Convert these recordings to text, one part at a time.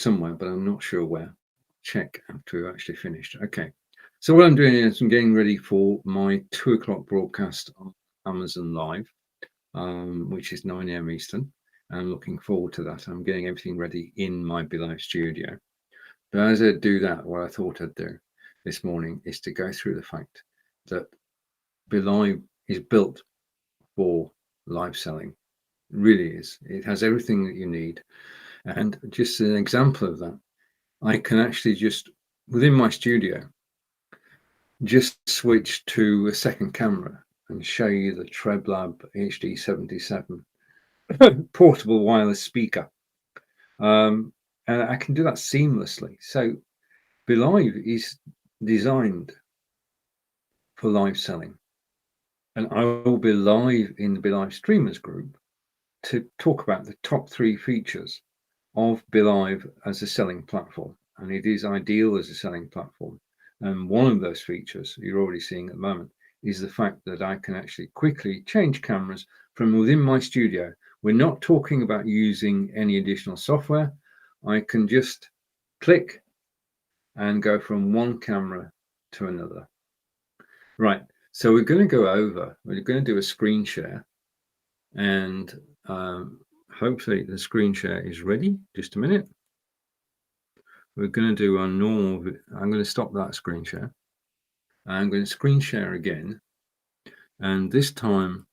somewhere, but I'm not sure where. Check after we've actually finished. Okay. So what I'm doing is I'm getting ready for my 2 o'clock broadcast on Amazon Live, which is 9 a.m. Eastern. And I'm looking forward to that. I'm getting everything ready in my BeLive studio. But as I do that, what I thought I'd do this morning is to go through the fact that BeLive is built for live selling. It really is. It has everything that you need. And just an example of that, I can actually just, within my studio, just switch to a second camera and show you the TrebLab HD77 portable wireless speaker. And I can do that seamlessly. So BeLive is designed for live selling. And I will be live in the BeLive Streamers group to talk about the top 3 features of BeLive as a selling platform. And it is ideal as a selling platform. And one of those features you're already seeing at the moment is the fact that I can actually quickly change cameras from within my studio. We're not talking about using any additional software. I can just click and go from one camera to another. Right, so we're going to go over, we're going to do a screen share, and hopefully the screen share is ready. Just a minute. We're going to do our normal, I'm going to stop that screen share. I'm going to screen share again. And this time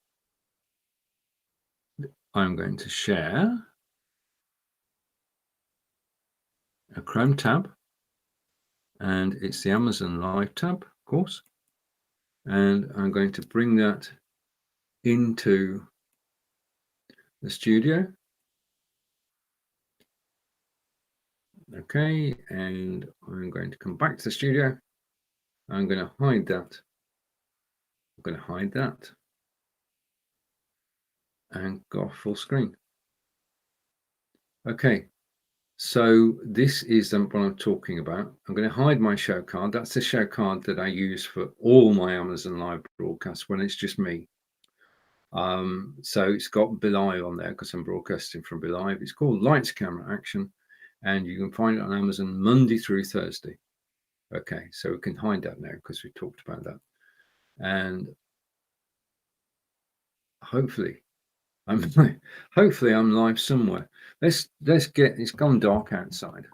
I'm going to share a Chrome tab. And it's the Amazon Live tab, of course. And I'm going to bring that into the studio. Okay, and I'm going to come back to the studio. I'm going to hide that. I'm going to hide that and go off full screen. Okay, so this is what I'm talking about. I'm going to hide my show card. That's the show card that I use for all my Amazon Live broadcasts when it's just me. So it's got BeLive on there because I'm broadcasting from BeLive. It's called Lights, Camera, Action, and you can find it on Amazon Monday through Thursday. Okay, so we can hide that now because we talked about that. And hopefully I'm live somewhere. Let's get, it's gone dark outside.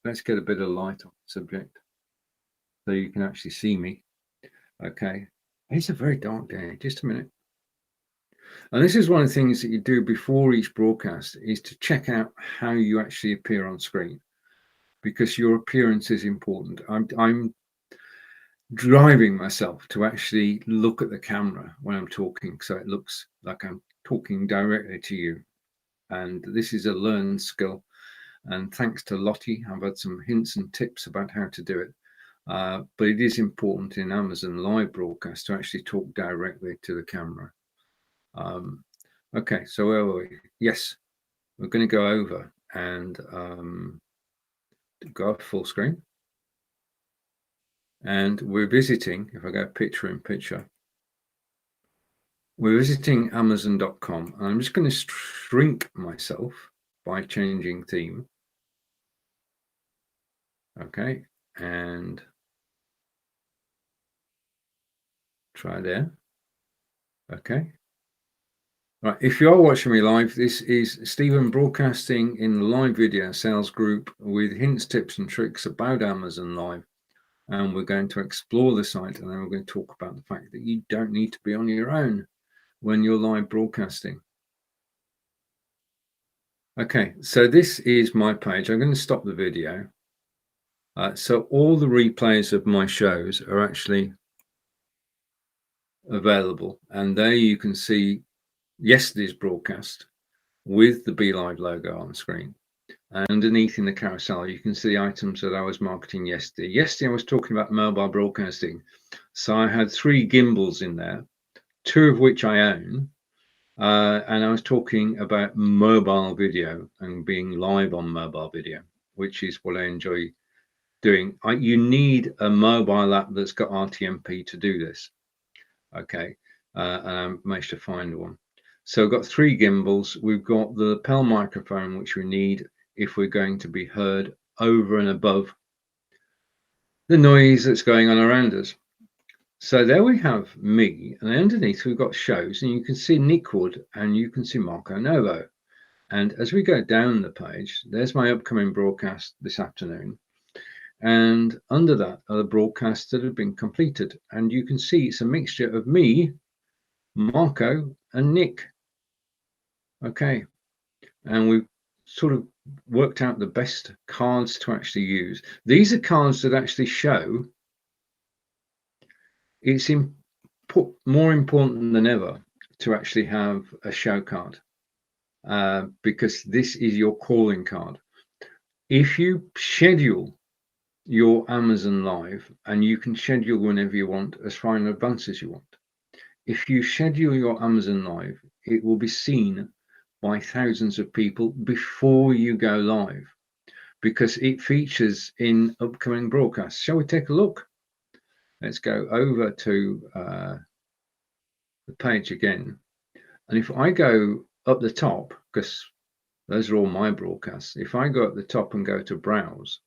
Let's get a bit of light on the subject so you can actually see me. Okay, it's a very dark day. Just a minute. And this is one of the things that you do before each broadcast is to check out how you actually appear on screen, because your appearance is important. I'm driving myself to actually look at the camera when I'm talking, so it looks like I'm talking directly to you. And this is a learned skill. And thanks to Lottie, I've had some hints and tips about how to do it. But it is important in Amazon Live broadcast to actually talk directly to the camera. Okay, so where were we? Yes, we're going to go over and go off full screen. And we're visiting, if I go picture in picture, we're visiting Amazon.com. And I'm just going to shrink myself by changing theme. Okay, and try there. Okay. Right, if you are watching me live, this is Stephen broadcasting in the live video sales group with hints, tips and tricks about Amazon Live. And we're going to explore the site, and then we're going to talk about the fact that you don't need to be on your own when you're live broadcasting. Okay, so this is my page. I'm going to stop the video. So all the replays of my shows are actually available, and there you can see yesterday's broadcast with the BeLive logo on screen. And underneath in the carousel, you can see the items that I was marketing yesterday. Yesterday, I was talking about mobile broadcasting. So I had 3 gimbals in there, 2 of which I own. And I was talking about mobile video and being live on mobile video, which is what I enjoy doing. You need a mobile app that's got RTMP to do this. Okay, and I managed to find one. So I've got 3 gimbals. We've got the lapel microphone, which we need if we're going to be heard over and above the noise that's going on around us. So there we have me, and underneath we've got shows, and you can see Nick Wood and you can see Marco Novo. And as we go down the page, there's my upcoming broadcast this afternoon. And under that are the broadcasts that have been completed. And you can see it's a mixture of me, Marco, and Nick. Okay. And we've sort of worked out the best cards to actually use. These are cards that actually show it's more important than ever to actually have a show card, because this is your calling card. If you schedule your Amazon Live, and you can schedule whenever you want, as far in advance as you want. If you schedule your Amazon Live, it will be seen by thousands of people before you go live, because it features in upcoming broadcasts. Shall we take a look? Let's go over to the page again. And if I go up the top, because those are all my broadcasts, if I go up the top and go to browse,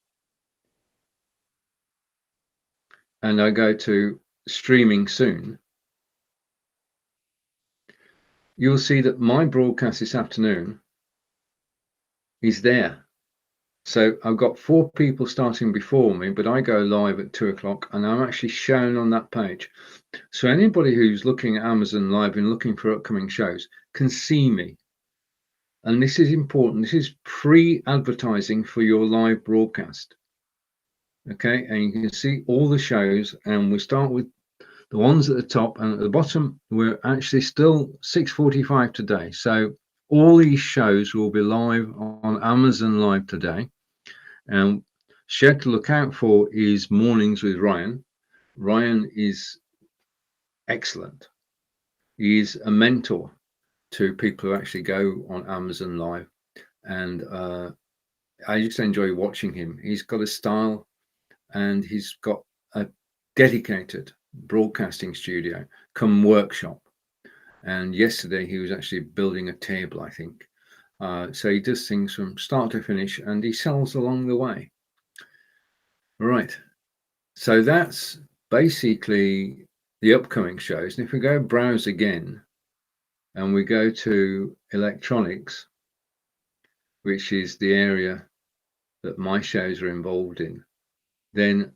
and I go to streaming soon, you'll see that my broadcast this afternoon is there. So I've got 4 people starting before me, but I go live at 2 o'clock and I'm actually shown on that page. So anybody who's looking at Amazon Live and looking for upcoming shows can see me. And this is important. This is pre-advertising for your live broadcast. Okay, and you can see all the shows, and we start with the ones at the top, and at the bottom we're actually still 6:45 today. So all these shows will be live on Amazon Live today. And show to look out for is Mornings with Ryan. Ryan is excellent. He is a mentor to people who actually go on Amazon Live, and I just enjoy watching him. He's got a style, and he's got a dedicated broadcasting studio come workshop. And yesterday he was actually building a table, I think. So he does things from start to finish, and he sells along the way. Right. So that's basically the upcoming shows. And if we go browse again, and we go to electronics, which is the area that my shows are involved in, then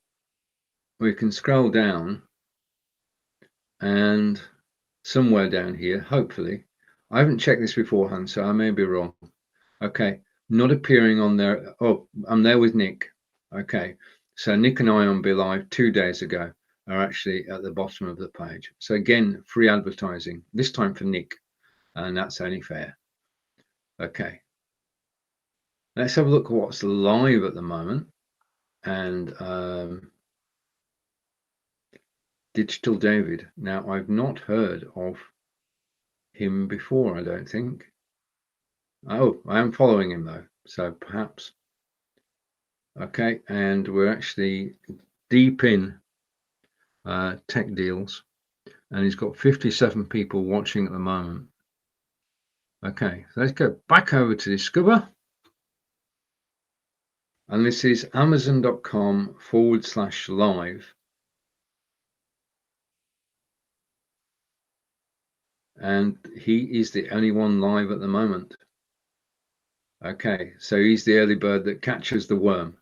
we can scroll down, and somewhere down here, hopefully, I haven't checked this beforehand, so I may be wrong. Okay, not appearing on there. Oh, I'm there with Nick. Okay, so Nick and I on BeLive 2 days ago are actually at the bottom of the page. So again, free advertising, this time for Nick, and that's only fair. Okay, let's have a look at what's live at the moment. And Digital David. Now, I've not heard of him before, I don't think. Oh, I am following him though, so perhaps. Okay, and we're actually deep in tech deals, and he's got 57 people watching at the moment. Okay, so let's go back over to Discover, and this is amazon.com/live, and he is the only one live at the moment. Okay, so he's the early bird that catches the worm.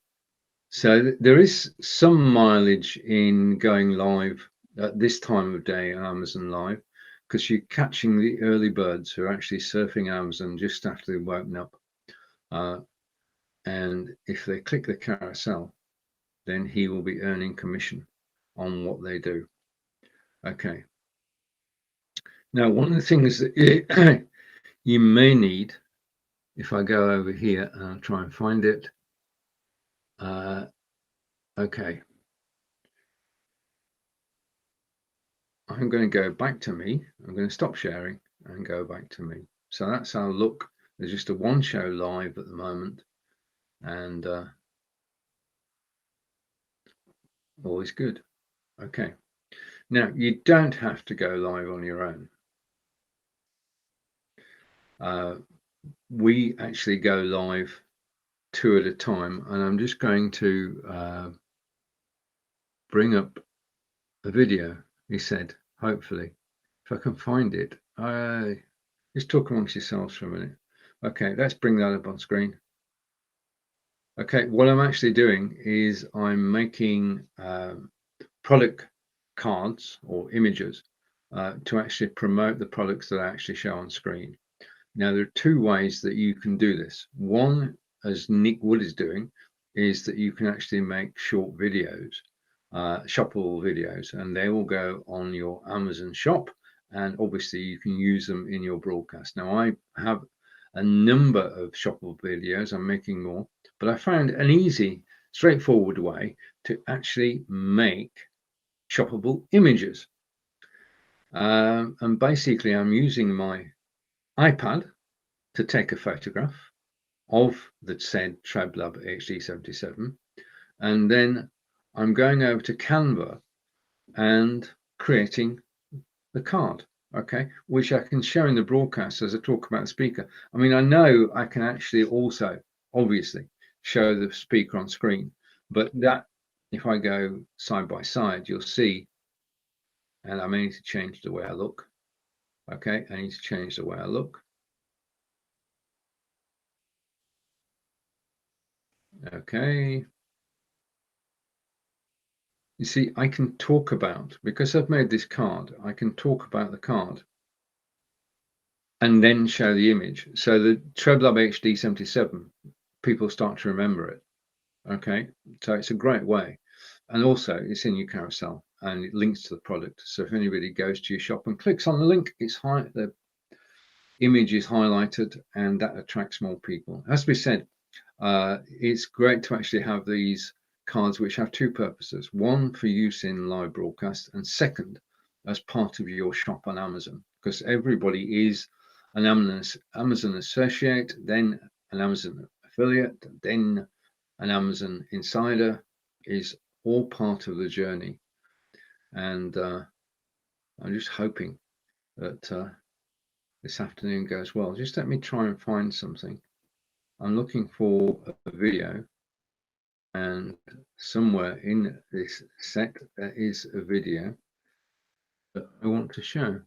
So there is some mileage in going live at this time of day on Amazon Live, because you're catching the early birds who are actually surfing Amazon just after they've woken up. And if they click the carousel, then he will be earning commission on what they do. Okay. Now, one of the things that you may need, if I go over here and I'll try and find it. Okay. I'm going to go back to me. I'm going to stop sharing and go back to me. So that's our look. There's just a one show live at the moment, and all is good. Okay. Now, you don't have to go live on your own. We actually go live two at a time, and I'm just going to bring up a video, he said, hopefully, if I can find it. Just talk amongst yourselves for a minute. Okay, let's bring that up on screen. Okay, what I'm actually doing is I'm making product cards or images to actually promote the products that I actually show on screen. Now, there are two ways that you can do this. One, as Nick Wood is doing, is that you can actually make short videos, shoppable videos, and they will go on your Amazon shop, and obviously you can use them in your broadcast. Now, I have a number of shoppable videos. I'm making more, but I found an easy, straightforward way to actually make shoppable images. And basically, I'm using my iPad to take a photograph of the said TrebLab HD77, and then I'm going over to Canva and creating the card, okay, which I can show in the broadcast as I talk about the speaker. I mean, I know I can actually also, obviously, show the speaker on screen, but that, if I go side by side, you'll see, and I may need to change the way I look. Okay, I need to change the way I look. Okay. You see, I can talk about, because I've made this card, I can talk about the card and then show the image. So the TrebLab HD77, people start to remember it. Okay, so it's a great way. And also it's in your carousel and it links to the product. So if anybody goes to your shop and clicks on the link, the image is highlighted and that attracts more people. It has to be said, it's great to actually have these cards which have two purposes. One, for use in live broadcast, and second, as part of your shop on Amazon, because everybody is an Amazon associate, then an Amazon affiliate, then an Amazon insider, is all part of the journey. And I'm just hoping that this afternoon goes well. Just let me try and find something. I'm looking for a video, and somewhere in this set there is a video that I want to show.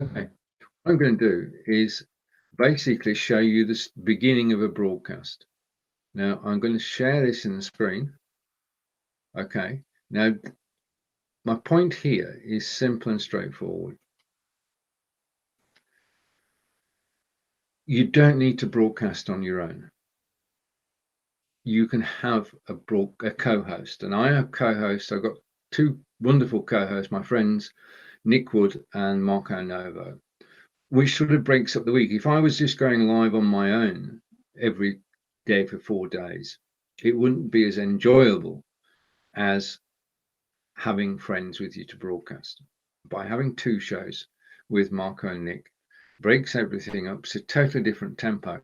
Okay, what I'm going to do is basically show you the beginning of a broadcast. Now I'm going to share this in the screen. Okay, now my point here is simple and straightforward. You don't need to broadcast on your own. You can have a co-host, and I have co-hosts. I've got two wonderful co-hosts, my friends Nick Wood and Marco Novo, which sort of breaks up the week. If I was just going live on my own every day for 4 days, it wouldn't be as enjoyable as having friends with you to broadcast. By having two shows with Marco and Nick, breaks everything up. It's a totally different tempo.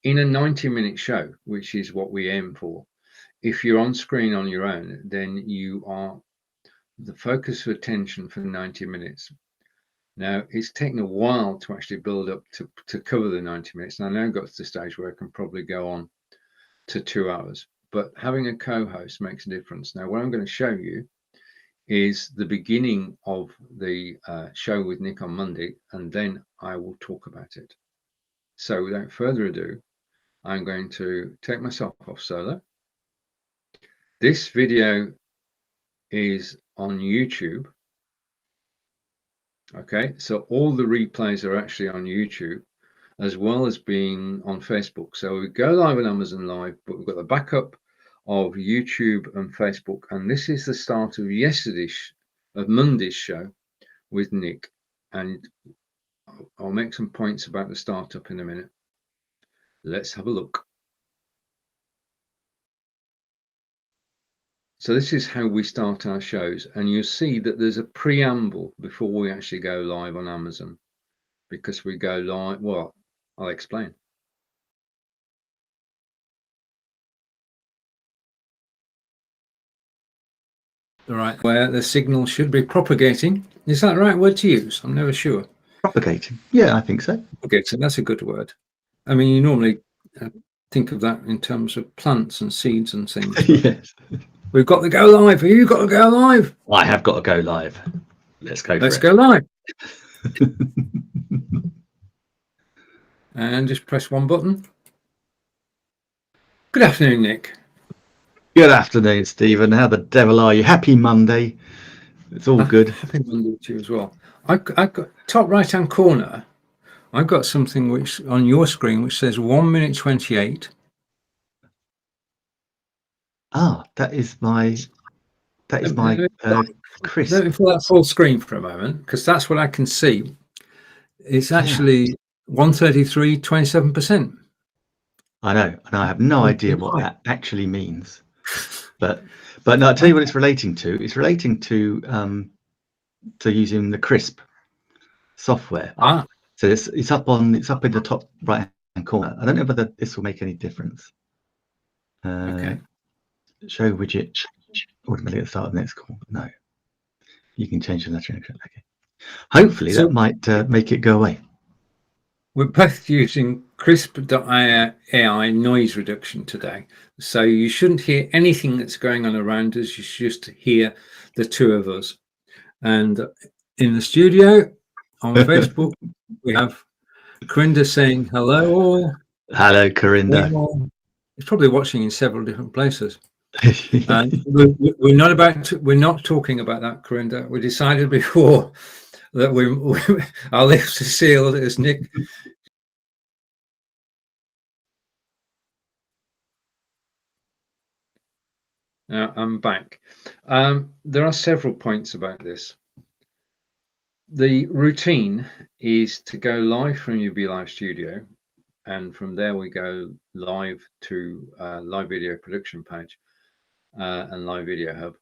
In a 90-minute show, which is what we aim for, if you're on screen on your own, then you are the focus of attention for 90 minutes. Now, it's taken a while to actually build up to cover the 90 minutes. And I now got to the stage where I can probably go on to 2 hours. But having a co-host makes a difference. Now, what I'm going to show you is the beginning of the show with Nick on Monday, and then I will talk about it. So without further ado, I'm going to take myself off solo. This video is on YouTube. Okay, so all the replays are actually on YouTube, as well as being on Facebook. So we go live on Amazon Live, but we've got the backup of YouTube and Facebook. And this is the start of Monday's show with Nick. And I'll make some points about the startup in a minute. Let's have a look. So this is how we start our shows, and you'll see that there's a preamble before we actually go live on Amazon, because we go live, well, I'll explain. The right where the signal should be propagating. Is that the right word to use? I'm never sure. Propagating. Yeah, I think so. Propagating, that's a good word. I mean, you normally think of that in terms of plants and seeds and things. But Yes. we've got to go live. Have you got to go live? I have got to go live. Let's go Let's for go live. it. And just press one button. Good afternoon, Nick. Good afternoon, Stephen. How the devil are you? Happy Monday. It's all good. Happy Monday to you as well. I've got top right-hand corner. I've got something which on your screen which says 1 minute 28. Ah, that is my Chris. Let me pull that full screen for a moment, because that's what I can see. It's actually 133, 27%. I know, and I have no idea what that actually means. But no, I'll tell you what it's relating to. It's relating to using the Crisp software. So it's up in the top right hand corner. I don't know whether this will make any difference. Okay. Show widget automatically at the start of the next call. No. You can change the lettering. Okay. Hopefully that might make it go away. We're both using Crisp.ai noise reduction today. So you shouldn't hear anything that's going on around us. You should just hear the two of us. And in the studio on Facebook, we have Corinda saying hello all. Hello, Corinda. He's probably watching in several different places. And we're not talking about that, Corinda. We decided before that our lips are sealed as Nick. Now I'm back. There are several points about this. The routine is to go live from your BeLive studio, and from there we go live to live video production page and live video hub,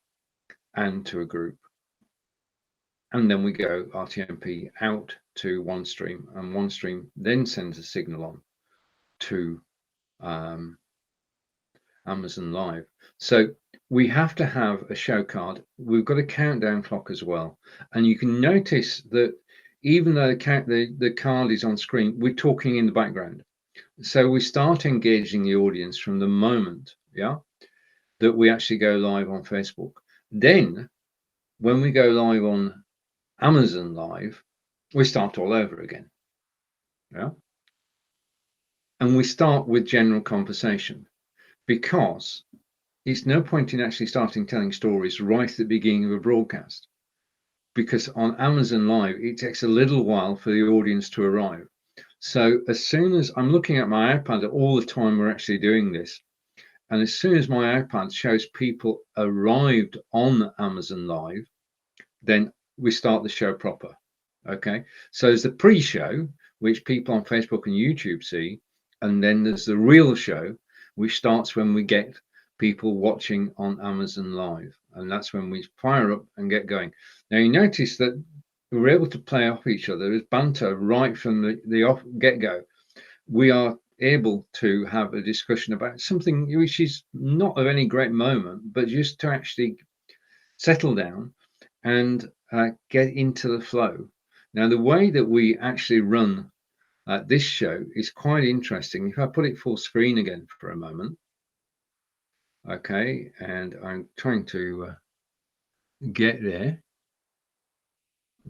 and to a group. And then we go RTMP out to OneStream, and OneStream then sends a signal on to Amazon Live. So we have to have a show card. We've got a countdown clock as well. And you can notice that even though the card is on screen, we're talking in the background. So we start engaging the audience from the moment, that we actually go live on Facebook. Then when we go live on Amazon Live, we start all over again. And we start with general conversation, because it's no point in actually starting telling stories right at the beginning of a broadcast, because on Amazon Live, it takes a little while for the audience to arrive. So as soon as I'm looking at my iPad all the time we're actually doing this, and as soon as my iPad shows people arrived on Amazon Live, then we start the show proper. Okay, so there's the pre-show, which people on Facebook and YouTube see, and then there's the real show, which starts when we get people watching on Amazon Live, and that's when we fire up and get going. Now you notice that we're able to play off each other as banter right from the get-go. We are able to have a discussion about something which is not of any great moment, but just to actually settle down and get into the flow. Now, the way that we actually run this show is quite interesting. If I put it full screen again for a moment, okay, and I'm trying to get there.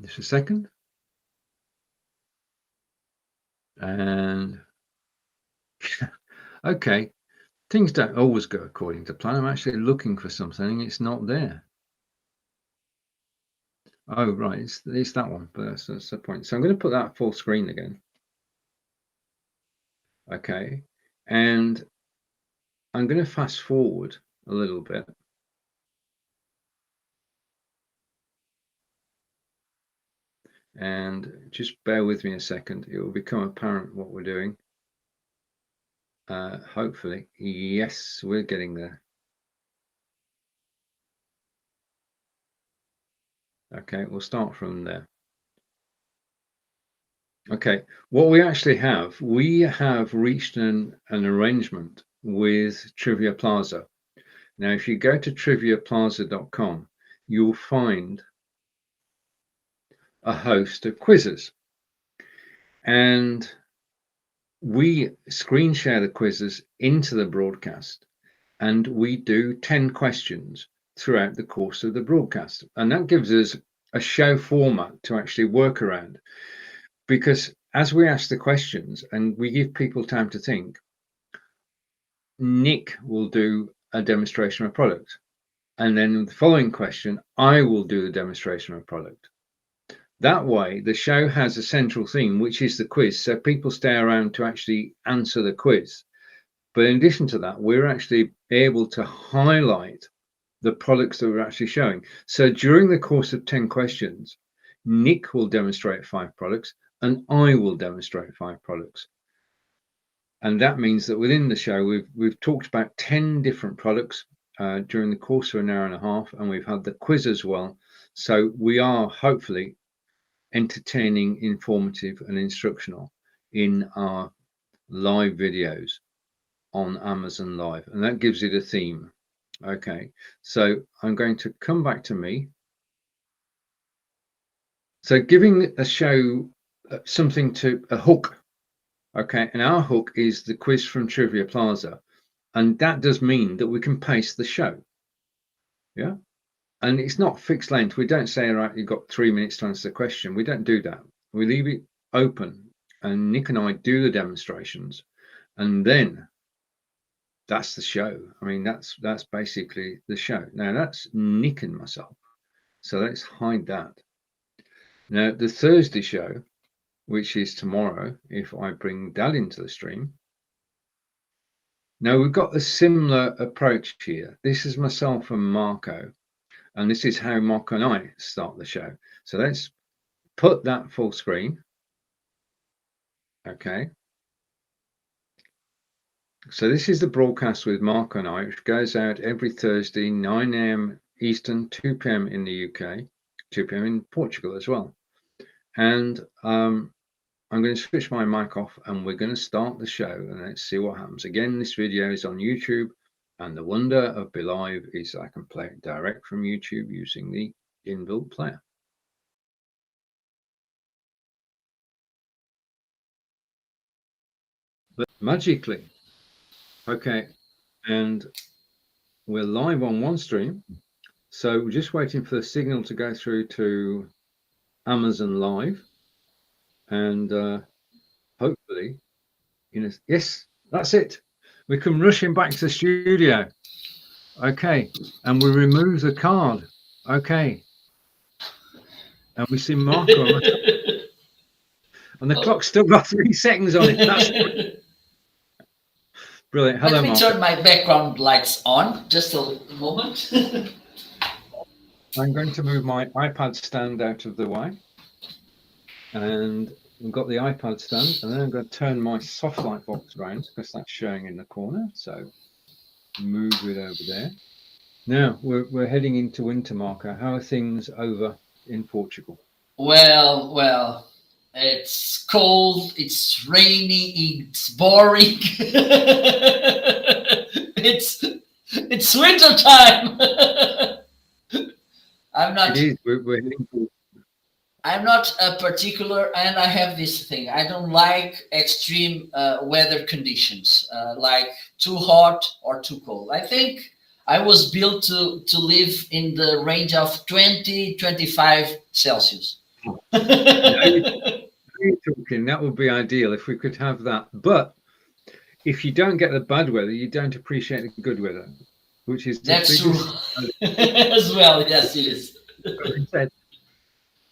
Just a second. And okay, things don't always go according to plan. I'm actually looking for something. It's not there. Oh, right, it's that one, but that's the point. So I'm going to put that full screen again. Okay, and I'm going to fast forward a little bit. And just bear with me a second. It will become apparent what we're doing. Hopefully, yes, we're getting there. Okay, we'll start from there. Okay, what we actually have, we have reached an arrangement with Trivia Plaza. Now, if you go to triviaplaza.com, you'll find a host of quizzes. And we screen share the quizzes into the broadcast, and we do 10 questions throughout the course of the broadcast. And that gives us a show format to actually work around, because as we ask the questions and we give people time to think, Nick will do a demonstration of a product. And then the following question, I will do the demonstration of a product. That way, the show has a central theme, which is the quiz. So people stay around to actually answer the quiz. But in addition to that, we're actually able to highlight the products that we're actually showing. So during the course of 10 questions, Nick will demonstrate 5 products and I will demonstrate 5 products. And that means that within the show, we've talked about 10 different products during the course of an hour and a half, and we've had the quiz as well. So we are hopefully entertaining, informative, and instructional in our live videos on Amazon Live, and that gives it a theme. Okay, so I'm going to come back to me. So giving a show something to a hook. Okay, and our hook is the quiz from Trivia Plaza, and that does mean that we can pace the show. Yeah, and it's not fixed length. We don't say, all right, you've got 3 minutes to answer the question. We don't do that. We leave it open, and Nick and I do the demonstrations, and then that's the show. I mean, that's basically the show. Now that's Nick and myself, so let's hide that. Now the Thursday show, which is tomorrow, if I bring that into the stream. Now we've got a similar approach here. This is myself and Marco, and this is how Marco and I start the show. So let's put that full screen. Okay. So this is the broadcast with Marco and I, which goes out every Thursday, 9 a.m. Eastern, 2 p.m. in the UK, 2 p.m. in Portugal as well. And I'm going to switch my mic off and we're going to start the show, and let's see what happens. Again, this video is on YouTube, and the wonder of BeLive is I can play it direct from YouTube using the inbuilt player. But magically, okay, and we're live on one stream. So we're just waiting for the signal to go through to Amazon Live, and hopefully, yes, that's it. We can rush him back to the studio. Okay, and we remove the card. Okay, and we see Marco, and the clock's still got 3 seconds on it. That's brilliant. Hello, Let me Marco. turn my background lights on. Just a moment. I'm going to move my iPad stand out of the way, and we've got the iPad stand, and then I'm going to turn my soft light box around because that's showing in the corner. So move it over there. Now we're heading into winter, Marco. How are things over in Portugal? Well, it's cold, it's rainy, it's boring. it's winter time. I'm not. It is. We're heading to. I'm not a particular, and I have this thing. I don't like extreme weather conditions, like too hot or too cold. I think I was built to live in the range of 20, 25 Celsius. Now you're talking. That would be ideal if we could have that. But if you don't get the bad weather, you don't appreciate the good weather, which is That's true as well. Yes, it is.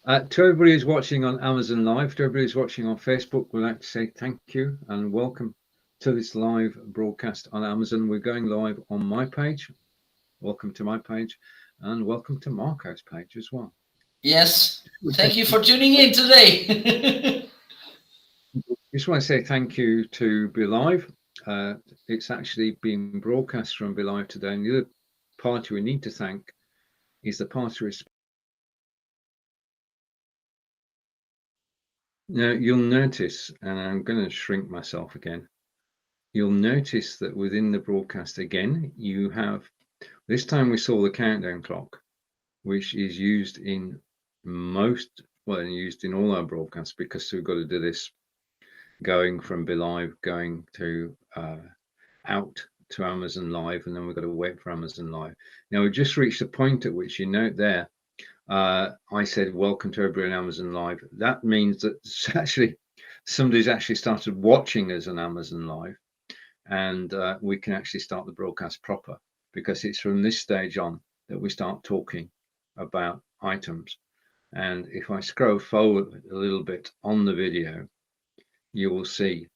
To everybody who's watching on Amazon Live, to everybody who's watching on Facebook, we'd like to say thank you and welcome to this live broadcast on Amazon. We're going live on my page. Welcome to my page, and welcome to Marco's page as well. Yes, thank you for tuning in today. Just want to say thank you to BeLive. It's actually being broadcast from BeLive today, and the other party we need to thank is the party. Now you'll notice, and I'm going to shrink myself again. You'll notice that within the broadcast again, you have, this time we saw the countdown clock, which is used in used in all our broadcasts because we've got to do this going from BeLive, going to out to Amazon Live, and then we've got to wait for Amazon Live. Now we've just reached a point at which, you note there, I said welcome to everybody on Amazon Live. That means that actually somebody's actually started watching us on Amazon Live, and we can actually start the broadcast proper, because it's from this stage on that we start talking about items. And if I scroll forward a little bit on the video, you will see.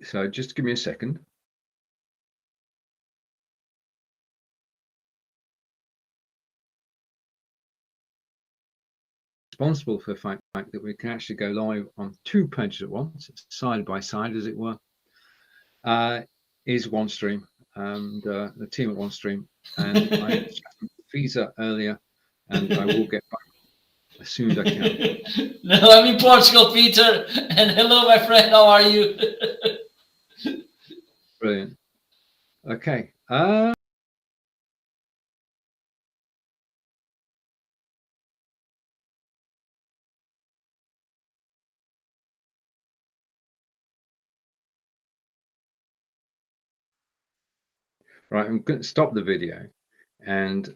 So just give me a second. Responsible for the fact that we can actually go live on 2 pages at once, side by side, as it were, is OneStream, and the team at OneStream. And I chatted with Visa earlier, and I will get back as soon as I can. No, I'm in Portugal, Peter. And hello, my friend. How are you? Brilliant. Okay. Right, I'm going to stop the video, and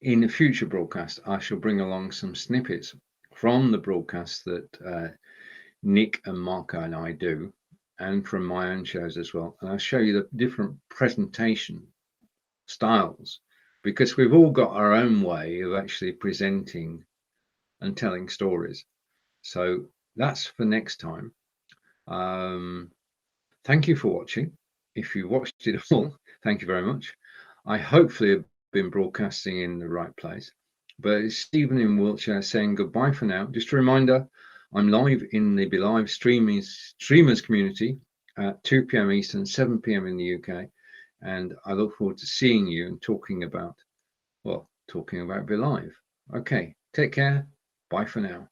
in a future broadcast, I shall bring along some snippets from the broadcast that Nick and Marco and I do, and from my own shows as well. And I'll show you the different presentation styles, because we've all got our own way of actually presenting and telling stories. So that's for next time. Thank you for watching. If you watched it all, thank you very much. I hopefully have been broadcasting in the right place. But it's Stephen in Wiltshire saying goodbye for now. Just a reminder, I'm live in the BeLive streamers community at 2 p.m. Eastern, 7 p.m. in the UK. And I look forward to seeing you and talking about BeLive. Okay, take care. Bye for now.